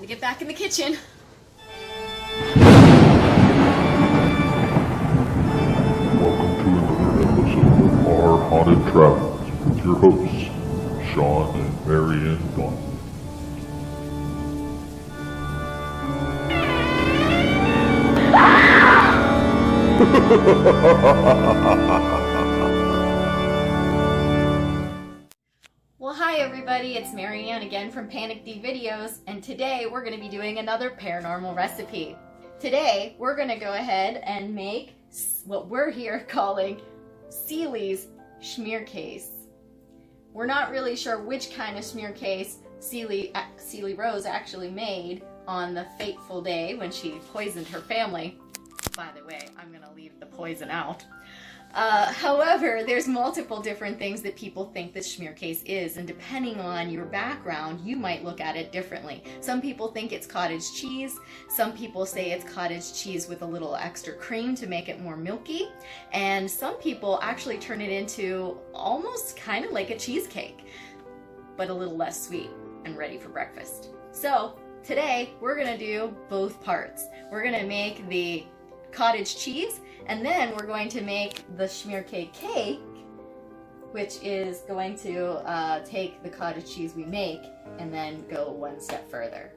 get back in the kitchen. Welcome to another episode of Our Haunted Travels with your hosts, Sean and Marianne Gauntlet. Well, hi everybody, it's Marianne again from Panic D Videos, and today we're going to be doing another paranormal recipe. Today, we're going to go ahead and make what we're here calling Ceely's Smearcase. We're not really sure which kind of Smearcase Ceely Rose actually made on the fateful day when she poisoned her family. By the way, I'm going to leave the poison out. However, there's multiple different things that people think that Smearcase is, and depending on your background, you might look at it differently. Some people think it's cottage cheese, some people say it's cottage cheese with a little extra cream to make it more milky, and some people actually turn it into almost kind of like a cheesecake, but a little less sweet and ready for breakfast. So today, we're going to do both parts. We're going to make the cottage cheese, and then we're going to make the Smearcase cake, which is going to take the cottage cheese we make and then go one step further.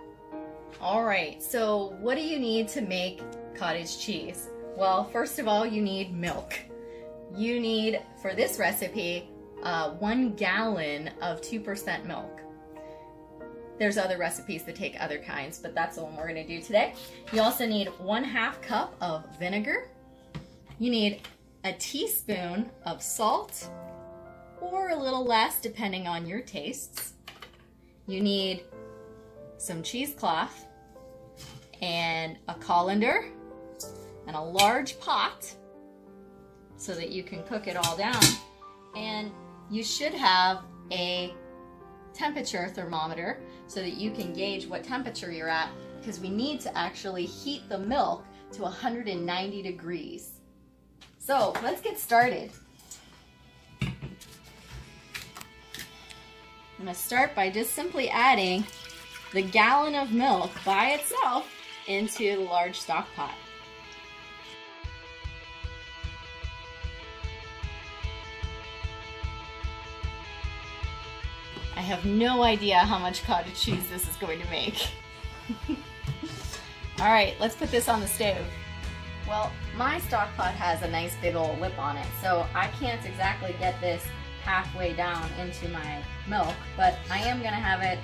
Alright, so what do you need to make cottage cheese? Well, first of all, you need milk. You need, for this recipe, 1 gallon of 2% milk. There's other recipes that take other kinds, but that's the one we're going to do today. You also need 1/2 cup of vinegar. You need a teaspoon of salt, or a little less depending on your tastes. You need some cheesecloth, and a colander, and a large pot so that you can cook it all down. And you should have a temperature thermometer so that you can gauge what temperature you're at, because we need to actually heat the milk to 190 degrees. So let's get started. I'm going to start by just simply adding the gallon of milk by itself into the large stock pot. I have no idea how much cottage cheese this is going to make. Alright, let's put this on the stove. Well, my stock pot has a nice big old lip on it, so I can't exactly get this halfway down into my milk, but I am going to have it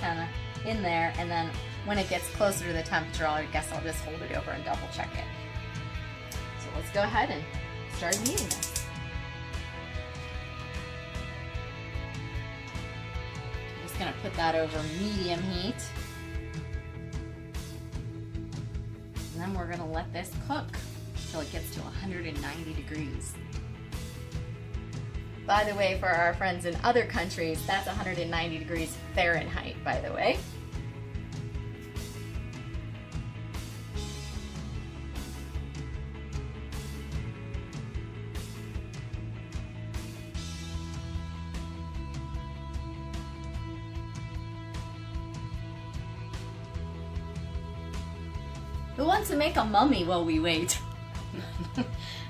kind of in there, and then when it gets closer to the temperature, I guess I'll just hold it over and double check it. So let's go ahead and start heating this. Going to put that over medium heat, and then we're going to let this cook until it gets to 190 degrees. By the way, for our friends in other countries, that's 190 degrees Fahrenheit, by the way. Who wants to make a mummy while we wait?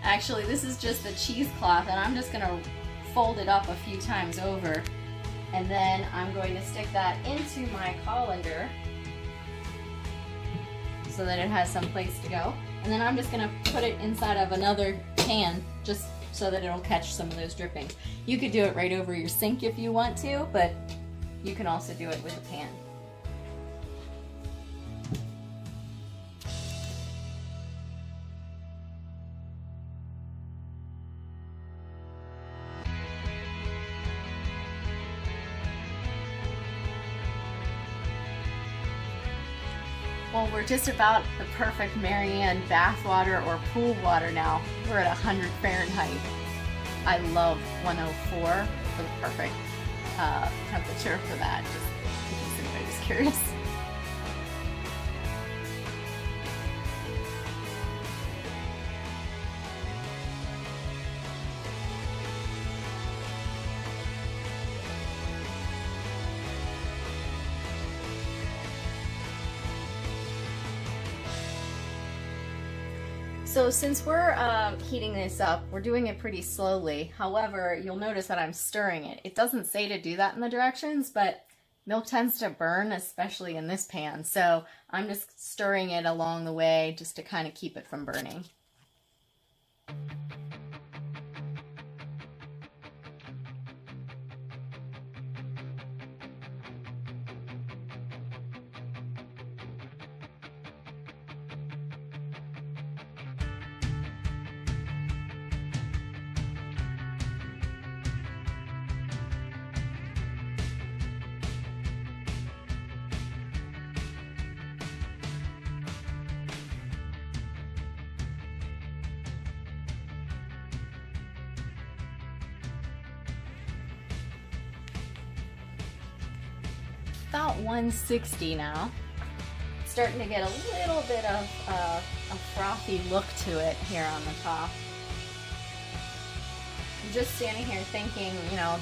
Actually, this is just the cheesecloth, and I'm just going to fold it up a few times over, and then I'm going to stick that into my colander so that it has some place to go. And then I'm just going to put it inside of another pan just so that it'll catch some of those drippings. You could do it right over your sink if you want to, but you can also do it with a pan. Well, we're just about the perfect Marianne bath water or pool water now. We're at 100 Fahrenheit. I love 104 for the perfect temperature for that, just in case anybody's curious. So since we're heating this up, we're doing it pretty slowly. However, you'll notice that I'm stirring it. It doesn't say to do that in the directions, but milk tends to burn, especially in this pan. So I'm just stirring it along the way just to kind of keep it from burning. About 160 now. It's starting to get a little bit of a frothy look to it here on the top. I'm just standing here thinking, you know,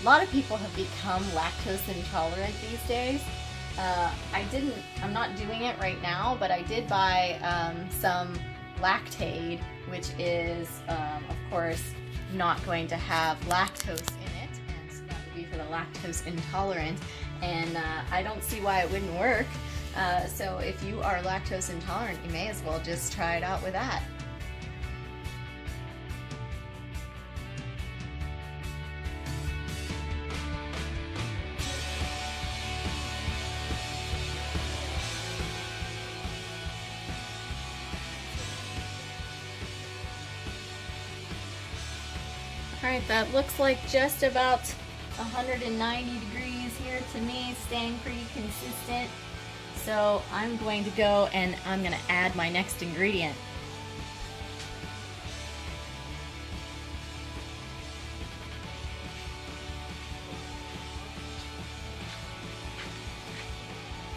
a lot of people have become lactose intolerant these days. I'm not doing it right now, but I did buy some Lactaid, which is, of course, not going to have lactose in it, and so that would be for the lactose intolerant. And I don't see why it wouldn't work. So if you are lactose intolerant, you may as well just try it out with that. Alright, that looks like just about 190 degrees here to me, staying pretty consistent. So I'm going to go and I'm going to add my next ingredient.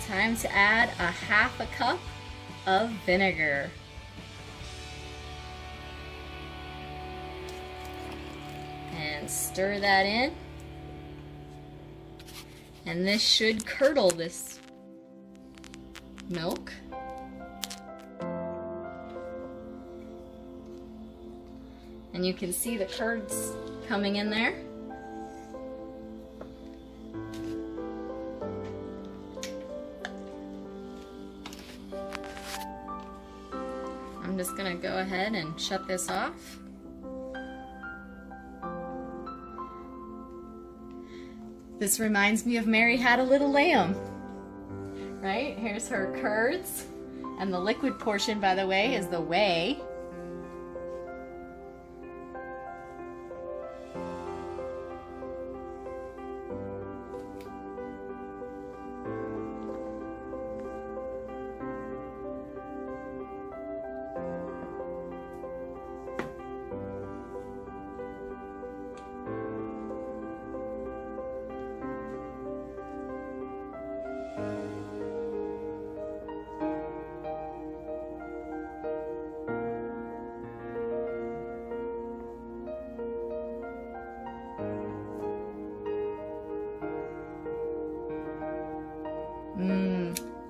Time to add a half a cup of vinegar. And stir that in. And this should curdle this milk. And you can see the curds coming in there. I'm just gonna go ahead and shut this off. This reminds me of Mary Had a Little Lamb, right? Here's her curds, and the liquid portion, by the way, is the whey.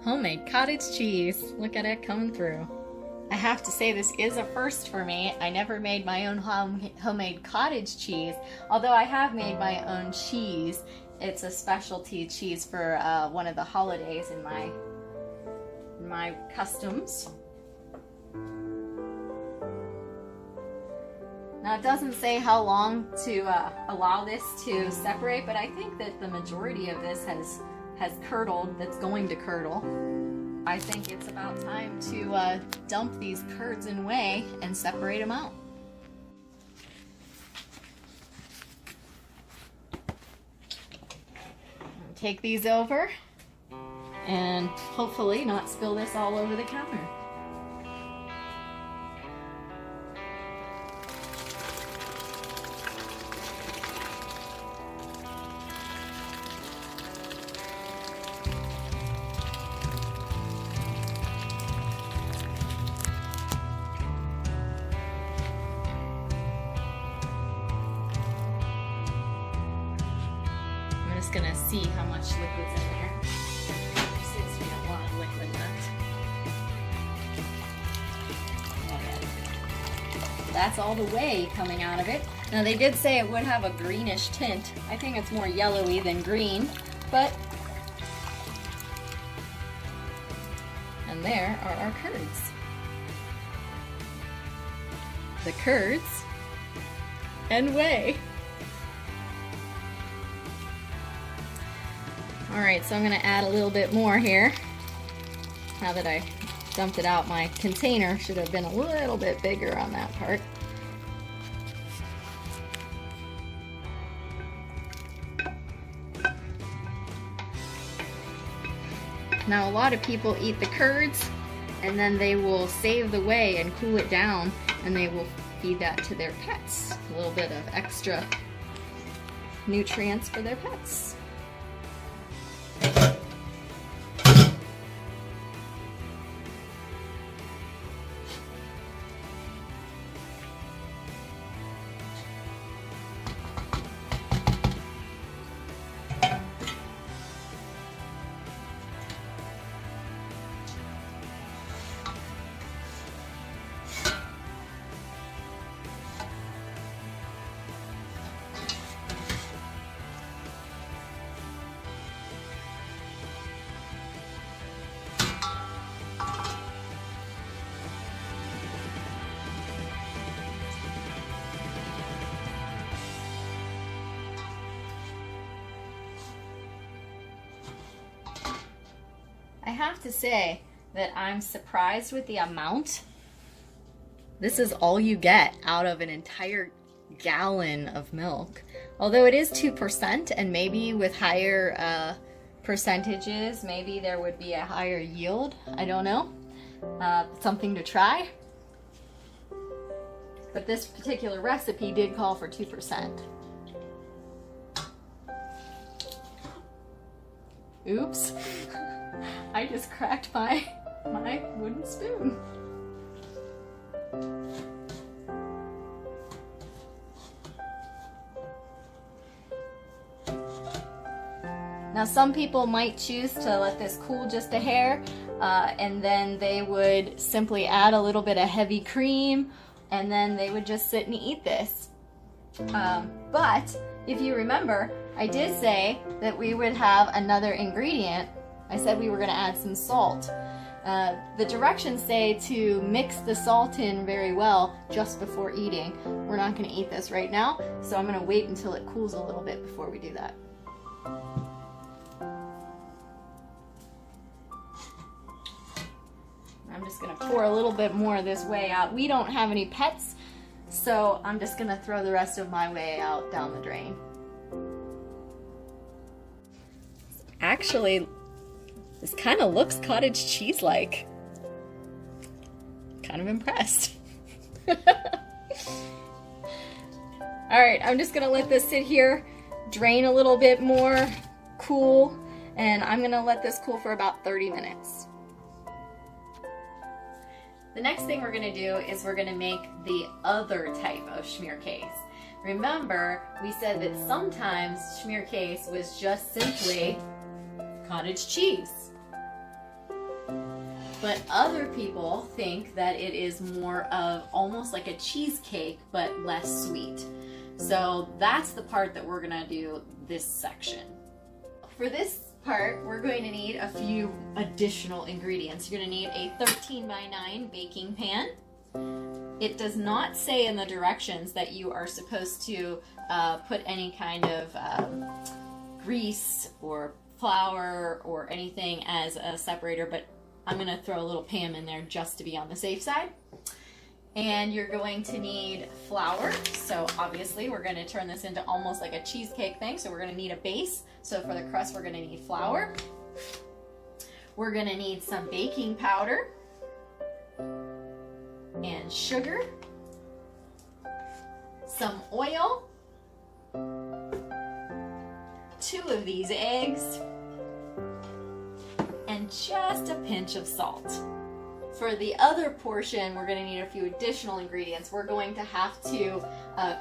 Homemade cottage cheese. Look at it coming through. I have to say this is a first for me. I never made my own homemade cottage cheese, although I have made my own cheese. It's a specialty cheese for one of the holidays in my customs. Now it doesn't say how long to allow this to separate, but I think that the majority of this has curdled, that's going to curdle. I think it's about time to dump these curds in whey and separate them out. Take these over and hopefully not spill this all over the counter. Gonna see how much liquid's in there, since we have a lot of liquid left. Oh yeah, that's all the whey coming out of it. Now they did say it would have a greenish tint. I think it's more yellowy than green, but... And there are our curds. The curds and whey. Alright, so I'm going to add a little bit more here. Now that I dumped it out, my container should have been a little bit bigger on that part. Now a lot of people eat the curds and then they will save the whey and cool it down, and they will feed that to their pets. A little bit of extra nutrients for their pets. I have to say that I'm surprised with the amount. This is all you get out of an entire gallon of milk. Although it is 2%, and maybe with higher percentages, maybe there would be a higher yield. I don't know. Something to try. But this particular recipe did call for 2%. Oops. I just cracked my wooden spoon. Now some people might choose to let this cool just a hair, and then they would simply add a little bit of heavy cream, and then they would just sit and eat this. But if you remember, I did say that we would have another ingredient. I said we were going to add some salt. The directions say to mix the salt in very well just before eating. We're not going to eat this right now, so I'm going to wait until it cools a little bit before we do that. I'm just going to pour a little bit more of this whey out. We don't have any pets, so I'm just going to throw the rest of my whey out down the drain. Actually, this kind of looks cottage cheese-like. Kind of impressed. Alright, I'm just going to let this sit here, drain a little bit more, cool, and I'm going to let this cool for about 30 minutes. The next thing we're going to do is we're going to make the other type of Smearcase. Remember, we said that sometimes Smearcase was just simply cottage cheese. But other people think that it is more of almost like a cheesecake, but less sweet. So that's the part that we're gonna do this section. For this part, we're going to need a few additional ingredients. You're gonna need a 13x9 baking pan. It does not say in the directions that you are supposed to put any kind of grease or flour or anything as a separator, but I'm going to throw a little Pam in there just to be on the safe side. And you're going to need flour. So obviously we're going to turn this into almost like a cheesecake thing. So we're going to need a base. So for the crust, we're going to need flour. We're going to need some baking powder and sugar, some oil, 2 of these eggs, and just a pinch of salt. For the other portion, we're going to need a few additional ingredients. We're going to have to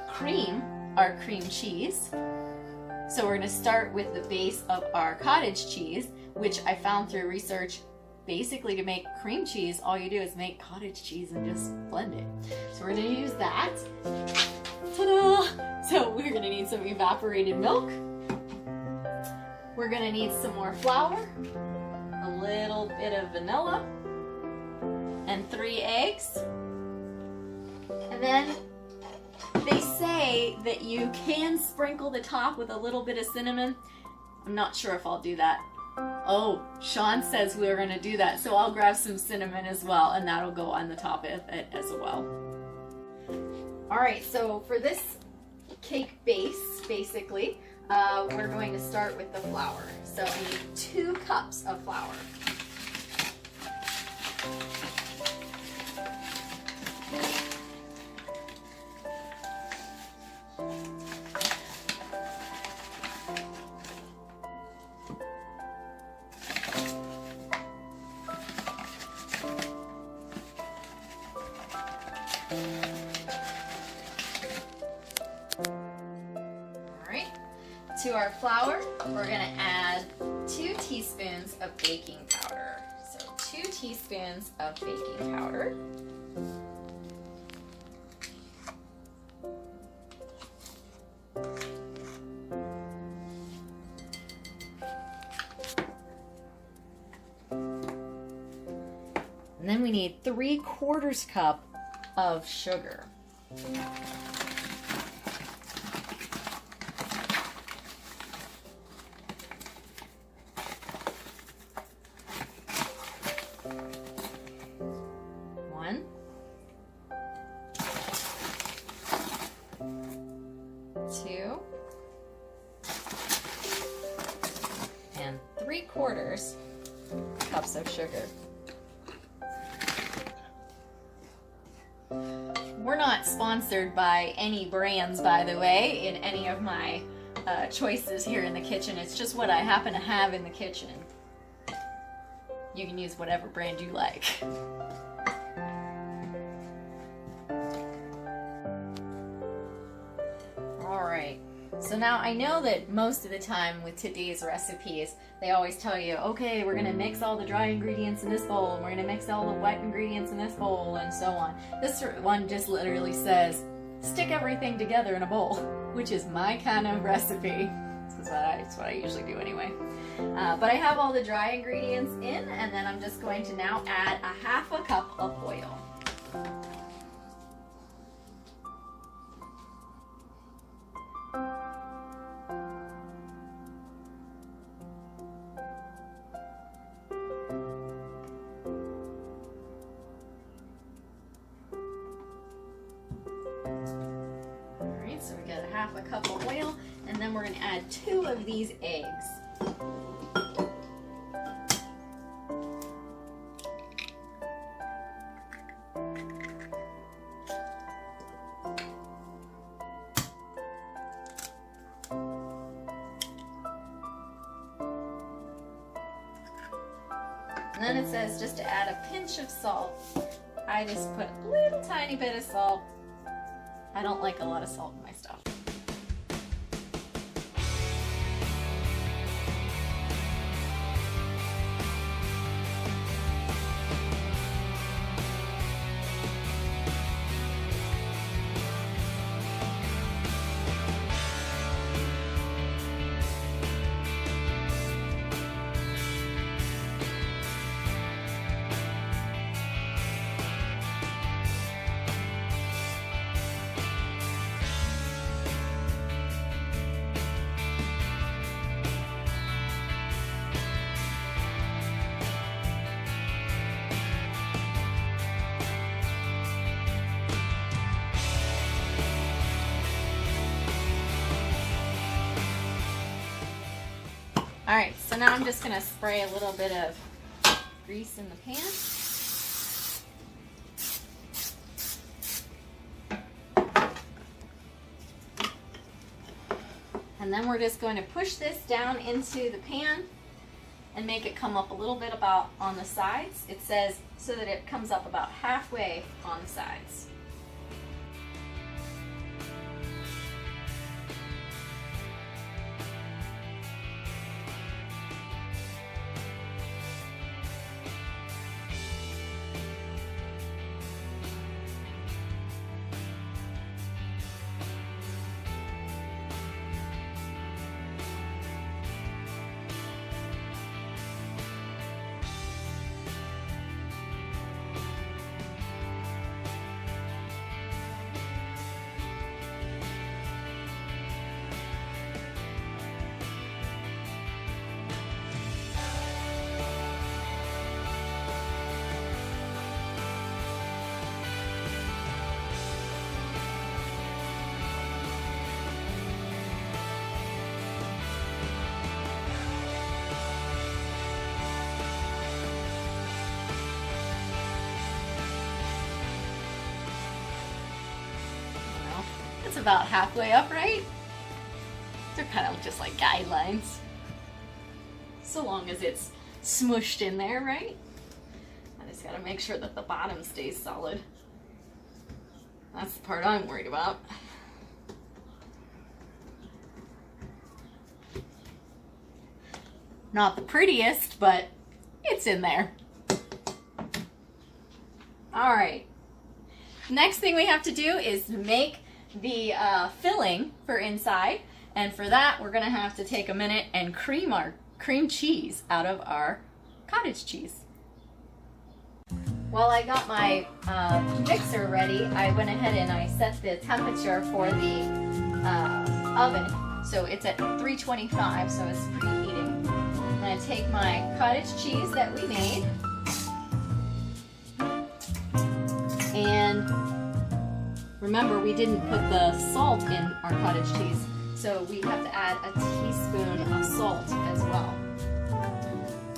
cream our cream cheese. So we're going to start with the base of our cottage cheese, which I found through research basically to make cream cheese, all you do is make cottage cheese and just blend it. So we're gonna use that. Ta-da! So we're gonna need some evaporated milk. We're gonna need some more flour, a little bit of vanilla, and 3 eggs. And then they say that you can sprinkle the top with a little bit of cinnamon. I'm not sure if I'll do that. Oh, Sean says we're gonna do that, so I'll grab some cinnamon as well, and that'll go on the top of it as well. All right, so for this cake base, basically, we're going to start with the flour. So I need 2 cups of flour. To our flour, we're going to add 2 teaspoons of baking powder. So 2 teaspoons of baking powder. And then we need 3/4 cup of sugar. And 3/4 cups of sugar. We're not sponsored by any brands, by the way, in any of my choices here in the kitchen. It's just what I happen to have in the kitchen. You can use whatever brand you like. Alright, so now I know that most of the time with today's recipes, they always tell you, okay, we're going to mix all the dry ingredients in this bowl, and we're going to mix all the wet ingredients in this bowl, and so on. This one just literally says, stick everything together in a bowl, which is my kind of recipe. That's what I usually do anyway. But I have all the dry ingredients in, and then I'm just going to now add 1/2 cup of oil. So we got 1/2 cup of oil, and then we're going to add 2 of these eggs. And then it says just to add a pinch of salt. I just put a little tiny bit of salt. I don't like a lot of salt in my stuff. Alright, so now I'm just going to spray a little bit of grease in the pan. And then we're just going to push this down into the pan and make it come up a little bit about on the sides. It says so that it comes up about halfway on the sides. That's about halfway up, right? They're kind of just like guidelines. So long as it's smushed in there, right? I just gotta make sure that the bottom stays solid. That's the part I'm worried about. Not the prettiest, but it's in there. All right. Next thing we have to do is make the filling for inside. And for that, we're gonna have to take a minute and cream our cream cheese out of our cottage cheese. While I got my mixer ready, I went ahead and I set the temperature for the oven. So it's at 325, so it's preheating. I'm gonna take my cottage cheese that we made. And remember, we didn't put the salt in our cottage cheese, so we have to add a teaspoon of salt as well.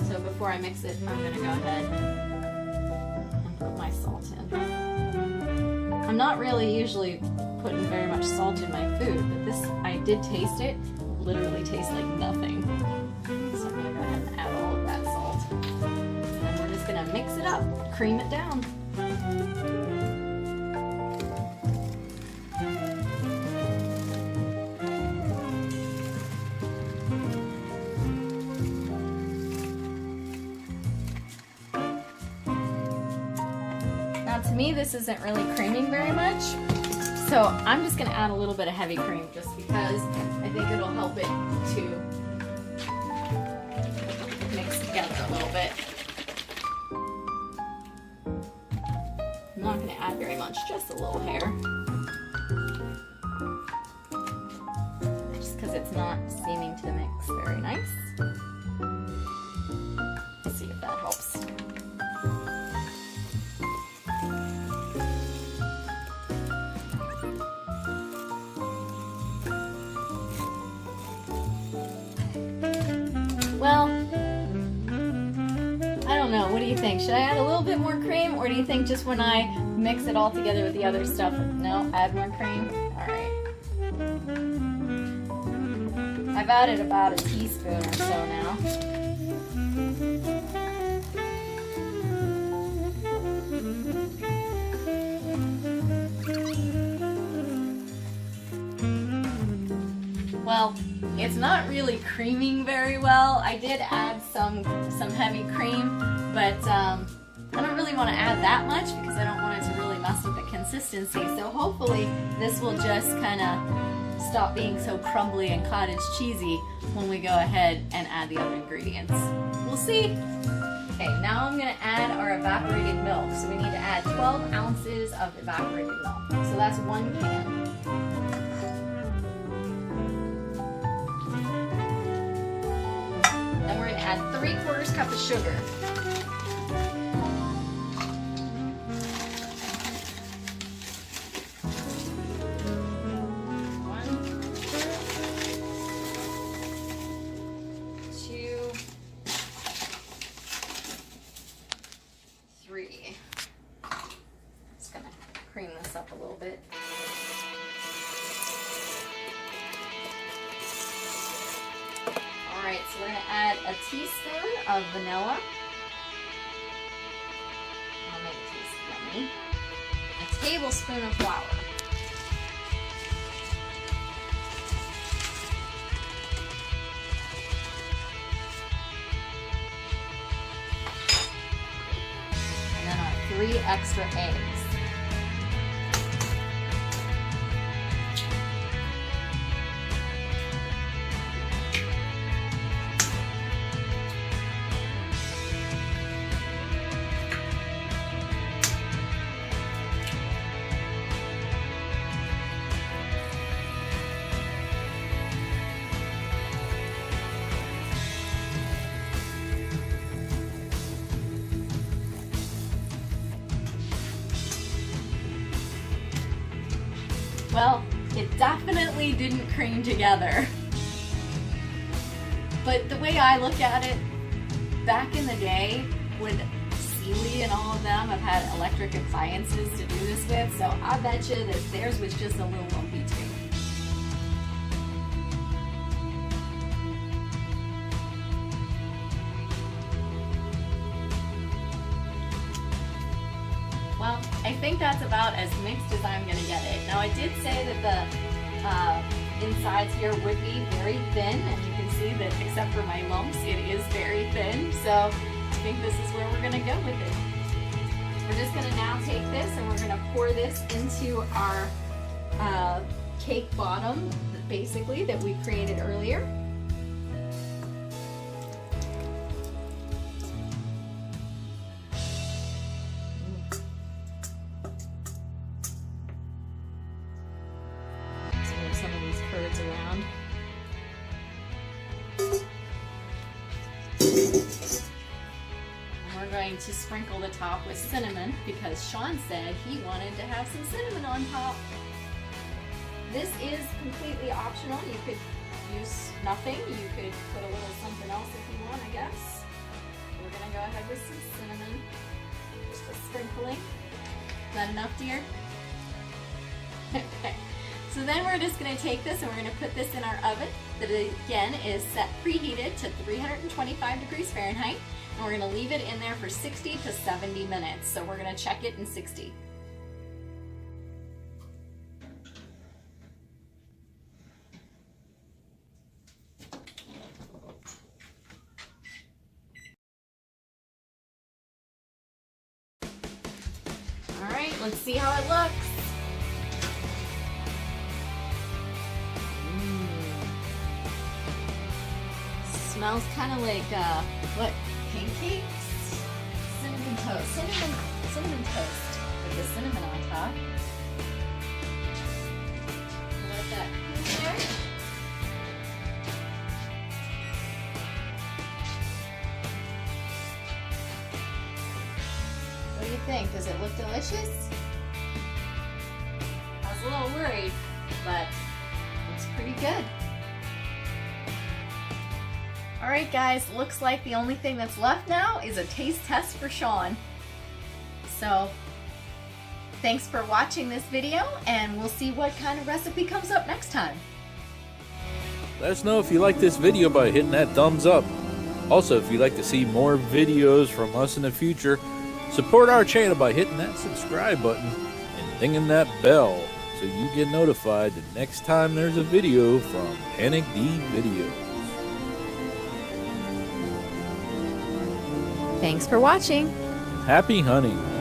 So before I mix it, I'm gonna go ahead and put my salt in. I'm not really usually putting very much salt in my food, but this, I did taste it, literally tastes like nothing. So I'm gonna go ahead and add all of that salt. And we're just gonna mix it up, cream it down. Now to me this isn't really creaming very much, so I'm just going to add a little bit of heavy cream just because I think it'll help it to mix together a little bit. I'm not going to add very much, just a little hair. Just because it's not seeming to mix very nice. Let's see if that helps. Well, I don't know. What do you think? Should I add a little bit more cream, or do you think just when I mix it all together with the other stuff? No, add more cream? Alright. I've added about a teaspoon or so now. Well, it's not really creaming very well. I did add some heavy cream, but I don't really want to add that much because I don't want it to really mess with the consistency. So hopefully this will just kind of stop being so crumbly and cottage cheesy when we go ahead and add the other ingredients. We'll see. Okay, now I'm going to add our evaporated milk. So we need to add 12 ounces of evaporated milk. So that's 1 can. Then we're going to add 3/4 cup of sugar. Just gonna cream this up a little bit. Alright, so we're gonna add a teaspoon of vanilla. I'll make it taste yummy. A tablespoon of flour. And then our 3 extra eggs. Well, it definitely didn't cream together. But the way I look at it, back in the day, when Ceely and all of them have had electric appliances to do this with, so I bet you that theirs was just a little lumpy too. Well, I think that's about as mixed as I'm going to get it. Now I did say that the insides here would be very thin, and you can see that except for my lumps, it is very thin. So I think this is where we're going to go with it. We're just going to now take this and we're going to pour this into our cake bottom, basically, that we created earlier. Some of these curds around. And we're going to sprinkle the top with cinnamon because Sean said he wanted to have some cinnamon on top. This is completely optional. You could use nothing. You could put a little something else if you want, I guess. We're going to go ahead with some cinnamon. Just a sprinkling. Is that enough, dear? Okay. So then we're just going to take this and we're going to put this in our oven that again is set preheated to 325 degrees Fahrenheit, and we're going to leave it in there for 60 to 70 minutes. So we're going to check it in 60. All right, let's see how it looks. Smells kind of like, what, pancakes? Cinnamon toast. Cinnamon toast with the cinnamon on top. Let that cool there. What do you think? Does it look delicious? I was a little worried, but it's pretty good. Alright guys, looks like the only thing that's left now is a taste test for Sean. So, thanks for watching this video, and we'll see what kind of recipe comes up next time. Let us know if you like this video by hitting that thumbs up. Also, if you'd like to see more videos from us in the future, support our channel by hitting that subscribe button and dinging that bell so you get notified the next time there's a video from Panic D Videos. Thanks for watching. Happy hunting!